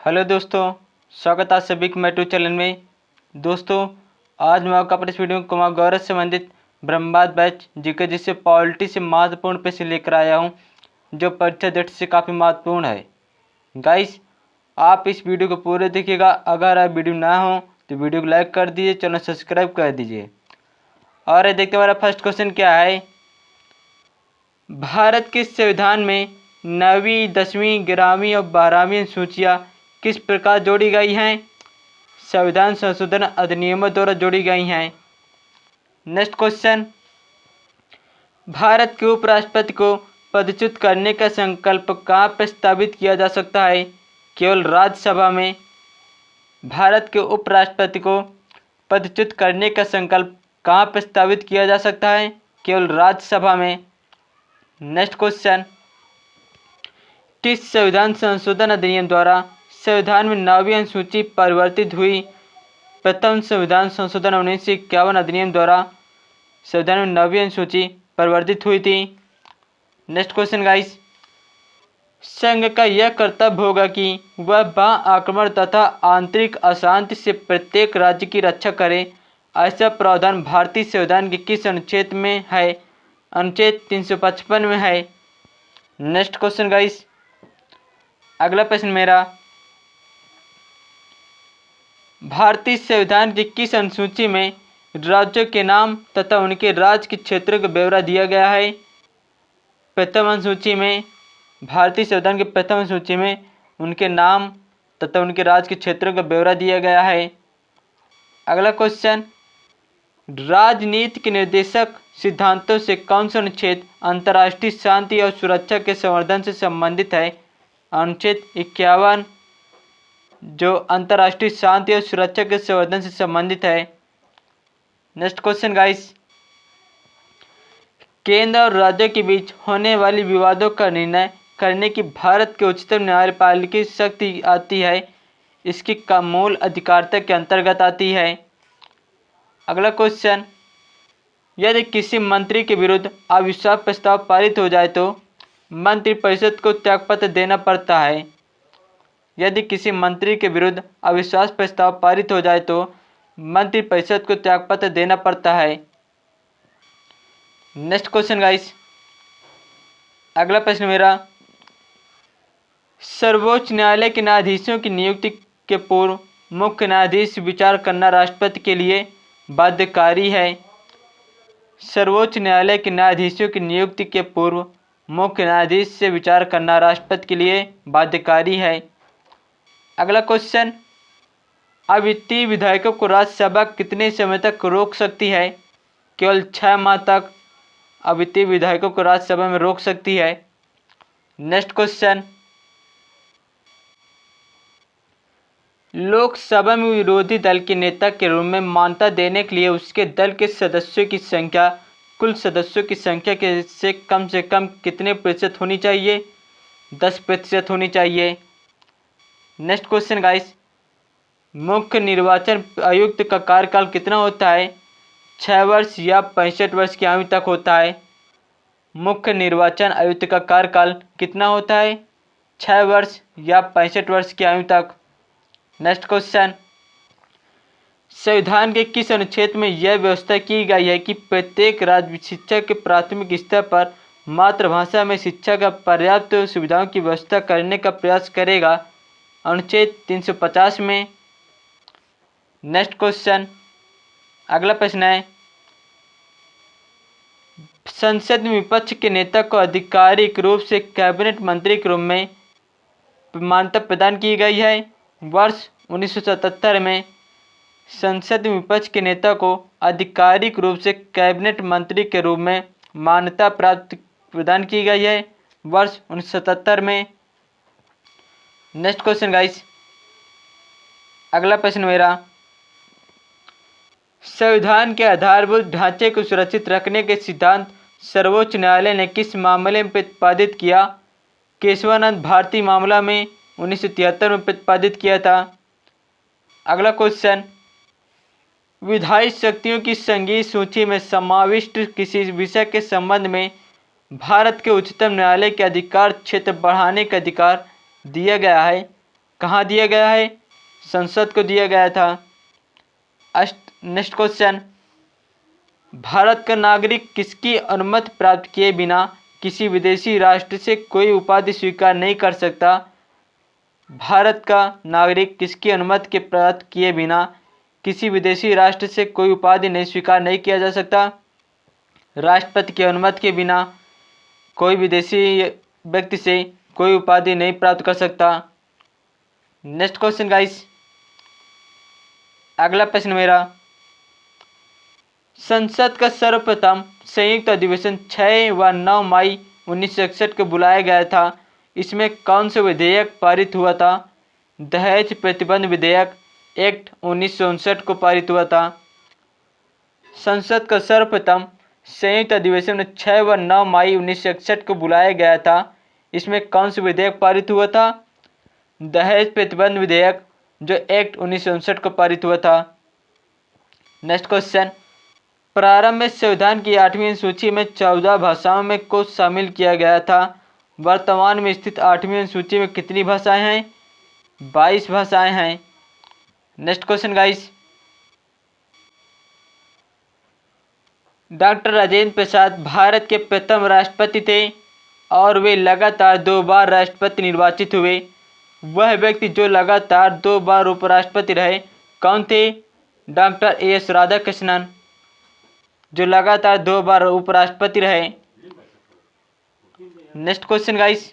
Hello दोस्तों, स्वागत है आप सभी के मेट्रो चैनल में। दोस्तों, आज मैं आपको अपने इस वीडियो में कुमार गौरव से संबंधित ब्रह्मवाद बैच जीके जिससे पॉलिटी से महत्वपूर्ण प्रश्न लेकर आया हूं, जो परीक्षा दृष्टि से काफ़ी महत्वपूर्ण है। गाइस, आप इस वीडियो को पूरे देखिएगा। अगर आप वीडियो ना हो तो वीडियो को लाइक कर दीजिए, चैनल सब्सक्राइब कर दीजिए। और ये देखते हमारा फर्स्ट क्वेश्चन क्या है। भारत के संविधान में 9वीं, 10वीं, 11वीं और 12वीं सूचियाँ किस प्रकार जोड़ी गई हैं? संविधान संशोधन अधिनियमों द्वारा जोड़ी गई हैं। नेक्स्ट क्वेश्चन, भारत के उपराष्ट्रपति को पदच्युत करने का संकल्प कहाँ प्रस्तावित किया जा सकता है? केवल राज्यसभा में। भारत के उपराष्ट्रपति को पदच्युत करने का संकल्प कहाँ प्रस्तावित किया जा सकता है? केवल राज्यसभा में। नेक्स्ट क्वेश्चन, किस संविधान संशोधन अधिनियम द्वारा संविधान में 9वीं अनुसूची परिवर्तित हुई? प्रथम संविधान संशोधन 1951 अधिनियम द्वारा संविधान में 9वीं अनुसूची परिवर्तित हुई थी। नेक्स्ट क्वेश्चन गाइस, संघ का यह कर्तव्य होगा कि वह बाह्य आक्रमण तथा आंतरिक अशांति से प्रत्येक राज्य की रक्षा करे। ऐसा प्रावधान भारतीय संविधान के किस अनुच्छेद में है? अनुच्छेद 355 में है। नेक्स्ट क्वेश्चन गाइस, अगला प्रश्न मेरा, भारतीय संविधान की किस अनुसूची में राज्यों के नाम तथा उनके राज्य के क्षेत्रों का ब्यौरा दिया गया है? प्रथम अनुसूची में, भारतीय संविधान के प्रथम अनुसूची में उनके नाम तथा उनके राज्य के क्षेत्रों का ब्यौरा दिया गया है। अगला क्वेश्चन, राजनीति के निर्देशक सिद्धांतों से कौन सा अनुच्छेद अंतर्राष्ट्रीय शांति और सुरक्षा के संवर्धन से संबंधित है? अनुच्छेद 51, जो अंतर्राष्ट्रीय शांति और सुरक्षा के संवर्धन से संबंधित है। नेक्स्ट क्वेश्चन गाइस, केंद्र और राज्यों के बीच होने वाली विवादों का निर्णय करने की भारत के उच्चतम न्यायपालिका की शक्ति आती है? इसकी का मूल अधिकारिता के अंतर्गत आती है। अगला क्वेश्चन, यदि किसी मंत्री के विरुद्ध अविश्वास प्रस्ताव पारित हो जाए तो मंत्रिपरिषद को त्यागपत्र देना पड़ता है। यदि किसी मंत्री के विरुद्ध अविश्वास प्रस्ताव पारित हो जाए तो मंत्रिपरिषद को त्यागपत्र देना पड़ता है। नेक्स्ट क्वेश्चन गाइस, अगला प्रश्न मेरा, सर्वोच्च न्यायालय के न्यायाधीशों की नियुक्ति के पूर्व मुख्य न्यायाधीश विचार करना राष्ट्रपति के लिए बाध्यकारी है। सर्वोच्च न्यायालय के न्यायाधीशों की नियुक्ति के पूर्व मुख्य न्यायाधीश से विचार करना राष्ट्रपति के लिए बाध्यकारी है। अगला क्वेश्चन, अवित्तीय विधायकों को राज्यसभा कितने समय तक रोक सकती है? केवल 6 माह तक अवित्तीय विधायकों को राज्यसभा में रोक सकती है। नेक्स्ट क्वेश्चन, लोकसभा में विरोधी दल के नेता के रूप में मान्यता देने के लिए उसके दल के सदस्यों की संख्या कुल सदस्यों की संख्या के से कम कितने प्रतिशत होनी चाहिए? 10% होनी चाहिए। नेक्स्ट क्वेश्चन गाइस, मुख्य निर्वाचन आयुक्त का कार्यकाल कितना होता है? 6 वर्ष या 65 वर्ष की आयु तक होता है। मुख्य निर्वाचन आयुक्त का कार्यकाल कितना होता है? 6 वर्ष या 65 वर्ष की आयु तक। नेक्स्ट क्वेश्चन, संविधान के किस अनुच्छेद में यह व्यवस्था की गई है कि प्रत्येक राज्य शिक्षा के प्राथमिक स्तर पर मातृभाषा में शिक्षा का पर्याप्त सुविधाओं की व्यवस्था करने का प्रयास करेगा? अनुच्छेद 350 में। नेक्स्ट क्वेश्चन, अगला प्रश्न है, संसद में विपक्ष के नेता को आधिकारिक रूप से कैबिनेट मंत्री के रूप में मान्यता प्रदान की गई है। वर्ष 1977 में संसद में विपक्ष के नेता को आधिकारिक रूप से कैबिनेट मंत्री के रूप में मान्यता प्रदान की गई है। वर्ष 1977 में। नेक्स्ट क्वेश्चन गाइस, अगला प्रश्न मेरा, संविधान के आधारभूत ढांचे को सुरक्षित रखने के सिद्धांत सर्वोच्च न्यायालय ने किस मामले में प्रतिपादित किया? केशवानंद भारती मामला में 1973 में प्रतिपादित किया था। अगला क्वेश्चन, विधायी शक्तियों की संघीय सूची में समाविष्ट किसी विषय के संबंध में भारत के उच्चतम न्यायालय के अधिकार क्षेत्र बढ़ाने का अधिकार दिया गया है। कहाँ दिया गया है? संसद को दिया गया था। नेक्स्ट क्वेश्चन, भारत का नागरिक किसकी अनुमति प्राप्त किए बिना किसी विदेशी राष्ट्र से कोई उपाधि स्वीकार नहीं कर सकता? भारत का नागरिक किसकी अनुमति के प्राप्त किए बिना किसी विदेशी राष्ट्र से कोई उपाधि नहीं स्वीकार नहीं किया जा सकता? राष्ट्रपति की अनुमति के बिना कोई विदेशी व्यक्ति से कोई उपाधि नहीं प्राप्त कर सकता। नेक्स्ट क्वेश्चन गाइस, अगला प्रश्न मेरा, संसद का सर्वप्रथम संयुक्त अधिवेशन 6 व 9 मई 1961 को बुलाया गया था। इसमें कौन सा विधेयक पारित हुआ था? दहेज प्रतिबंध विधेयक एक्ट 1959 को पारित हुआ था। संसद का सर्वप्रथम संयुक्त अधिवेशन 6 व 9 मई 1961 को बुलाया गया था। इसमें कौन सा विधेयक पारित हुआ था? दहेज प्रतिबंध विधेयक जो एक्ट 1959 को पारित हुआ था। नेक्स्ट क्वेश्चन, प्रारंभ में संविधान की 8वीं सूची में 14 भाषाओं में को शामिल किया गया था। वर्तमान में स्थित 8वीं सूची में कितनी भाषाएं हैं? 22 भाषाएं हैं। Next question guys, doctor Rajendra Prasad Bharat के प्रथम राष्ट्रपति थे और वे लगातार 2 बार राष्ट्रपति निर्वाचित हुए। वह व्यक्ति जो लगातार 2 बार उपराष्ट्रपति रहे कौन थे? डॉक्टर एस राधाकृष्णन जो लगातार 2 बार उपराष्ट्रपति रहे। नेक्स्ट क्वेश्चन गाइस,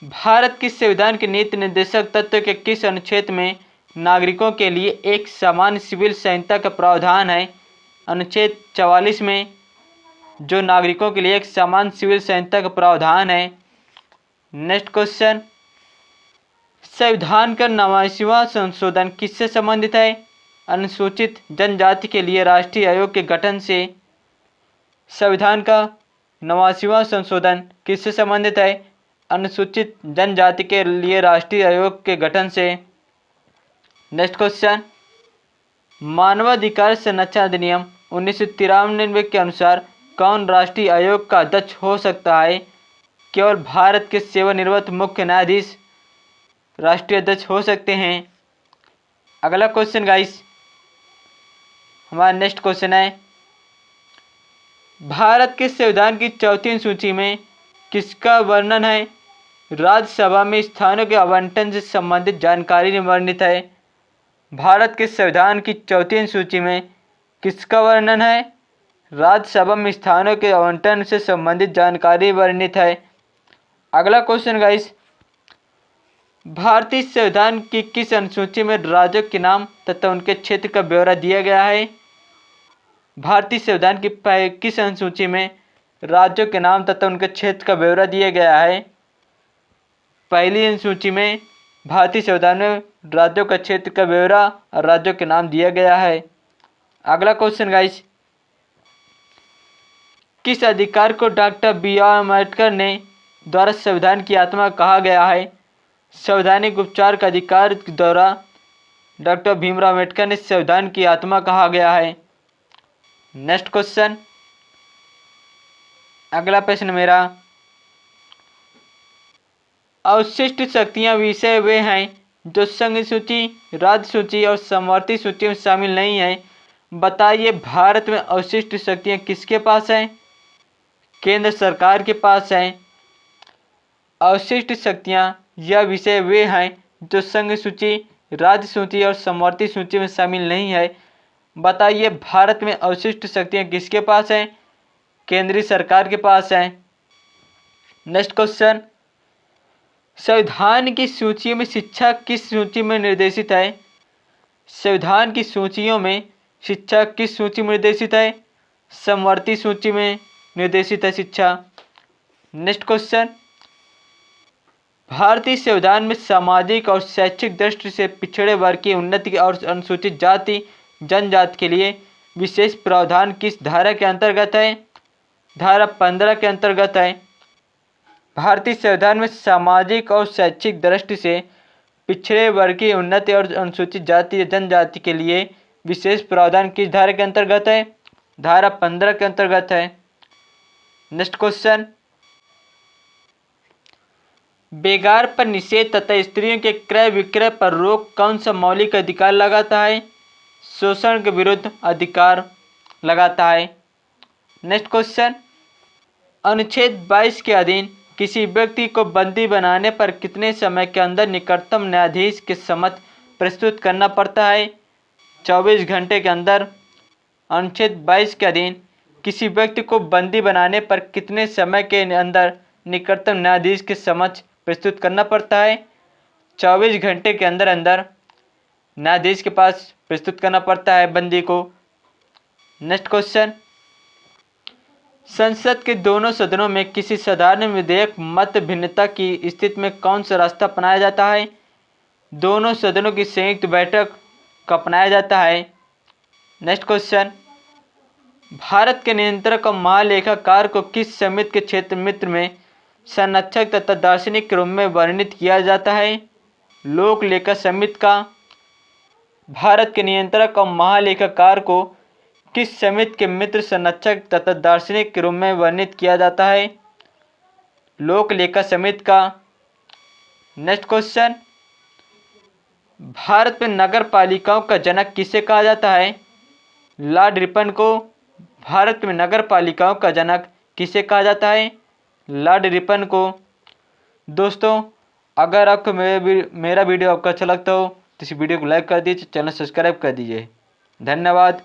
भारत के संविधान के नीति निर्देशक तत्व के किस अनुच्छेद में नागरिकों के लिए एक समान सिविल संहिता का प्रावधान है? अनुच्छेद 44 में जो नागरिकों के लिए एक समान सिविल संहिता का प्रावधान है। नेक्स्ट क्वेश्चन, संविधान का 89वां संशोधन किससे संबंधित है? अनुसूचित जनजाति के लिए राष्ट्रीय आयोग के गठन से। संविधान का 89वां संशोधन किससे संबंधित है? अनुसूचित जनजाति के लिए राष्ट्रीय आयोग के गठन से। नेक्स्ट क्वेश्चन, मानवाधिकार संरक्षण अधिनियम 1993 के अनुसार कौन राष्ट्रीय आयोग का अध्यक्ष हो सकता है? केवल भारत के सेवानिवृत्त मुख्य न्यायाधीश राष्ट्रीय अध्यक्ष हो सकते हैं। अगला क्वेश्चन गाइस, हमारा नेक्स्ट क्वेश्चन है, भारत के संविधान की 4वीं सूची में किसका वर्णन है? राज्यसभा में स्थानों के आवंटन से संबंधित जानकारी वर्णित है। भारत के संविधान की 4वीं सूची में किसका वर्णन है? राज्यसभा में स्थानों के आवंटन से संबंधित जानकारी वर्णित है। अगला क्वेश्चन गाइस, भारतीय संविधान की किस अनुसूची में राज्यों के नाम तथा उनके क्षेत्र का ब्यौरा दिया गया है? भारतीय संविधान की किस अनुसूची में राज्यों के नाम तथा उनके क्षेत्र का ब्यौरा दिया गया है? पहली अनुसूची में भारतीय संविधान में राज्यों का क्षेत्र का ब्यौरा और राज्यों के नाम दिया गया है। अगला क्वेश्चन गाइस, किस अधिकार को डॉक्टर बी.आर. अम्बेडकर ने द्वारा संविधान की आत्मा कहा गया है? संवैधानिक उपचार का अधिकार के द्वारा डॉक्टर भीमराव अम्बेडकर ने संविधान की आत्मा कहा गया है। नेक्स्ट क्वेश्चन, अगला प्रश्न मेरा, अवशिष्ट शक्तियां विषय वे हैं जो संघ सूची, राज्य सूची और समवर्ती सूची में शामिल नहीं है। बताइए भारत में अवशिष्ट शक्तियां किसके पास हैं? केंद्र सरकार के पास हैं। अवशिष्ट शक्तियां यह विषय वे हैं जो संघ सूची, राज्य सूची और समवर्ती सूची में शामिल नहीं है। बताइए भारत में अवशिष्ट शक्तियां किसके पास हैं? केंद्रीय सरकार के पास हैं। नेक्स्ट क्वेश्चन, संविधान की सूची में शिक्षा किस सूची में निर्देशित है? संविधान की सूचियों में शिक्षा किस सूची में निर्देशित है? समवर्ती सूची में निर्देशित है शिक्षा। नेक्स्ट क्वेश्चन, भारतीय संविधान में सामाजिक और शैक्षिक दृष्टि से पिछड़े वर्ग की उन्नति और अनुसूचित जाति जनजाति के लिए विशेष प्रावधान किस धारा के अंतर्गत है? धारा 15 के अंतर्गत है। भारतीय संविधान में सामाजिक और शैक्षिक दृष्टि से पिछड़े वर्ग की उन्नति और अनुसूचित जाति जनजाति के लिए विशेष प्रावधान किस धारा के अंतर्गत है? धारा 15 के अंतर्गत है। नेक्स्ट क्वेश्चन, बेगार पर निषेध तथा स्त्रियों के क्रय विक्रय पर रोक कौन सा मौलिक अधिकार लगाता है? शोषण के विरुद्ध अधिकार लगाता है। नेक्स्ट क्वेश्चन, अनुच्छेद 22 के अधीन किसी व्यक्ति को बंदी बनाने पर कितने समय के अंदर निकटतम न्यायाधीश के समक्ष प्रस्तुत करना पड़ता है? 24 घंटे के अंदर। अनुच्छेद 22 के अधीन किसी व्यक्ति को बंदी बनाने पर कितने समय के अंदर निकटतम न्यायाधीश के समक्ष प्रस्तुत करना पड़ता है? 24 घंटे के अंदर अंदर न्यायाधीश के पास प्रस्तुत करना पड़ता है बंदी को। नेक्स्ट क्वेश्चन, संसद के दोनों सदनों में किसी साधारण विधेयक मत भिन्नता की स्थिति में कौन सा रास्ता अपनाया जाता है? दोनों सदनों की संयुक्त बैठक का अपनाया जाता है। नेक्स्ट क्वेश्चन, भारत के नियंत्रक और महालेखाकार को किस समिति के क्षेत्र मित्र में संरक्षक तथा दार्शनिक के रूप में वर्णित किया जाता है? लोक लेखा समिति का। भारत के नियंत्रक और महालेखाकार को किस समिति के मित्र संरक्षक तथा दार्शनिक के रूप में वर्णित किया जाता है? लोक लेखा समिति का। नेक्स्ट क्वेश्चन, भारत में नगर पालिकाओं का जनक किसे कहा जाता है? लॉर्ड रिपन को। भारत में नगर पालिकाओं का जनक किसे कहा जाता है? लॉर्ड रिपन को। दोस्तों, अगर आपको मेरा वीडियो आपको अच्छा लगता हो तो इस वीडियो को लाइक कर दीजिए, चैनल सब्सक्राइब कर दीजिए। धन्यवाद।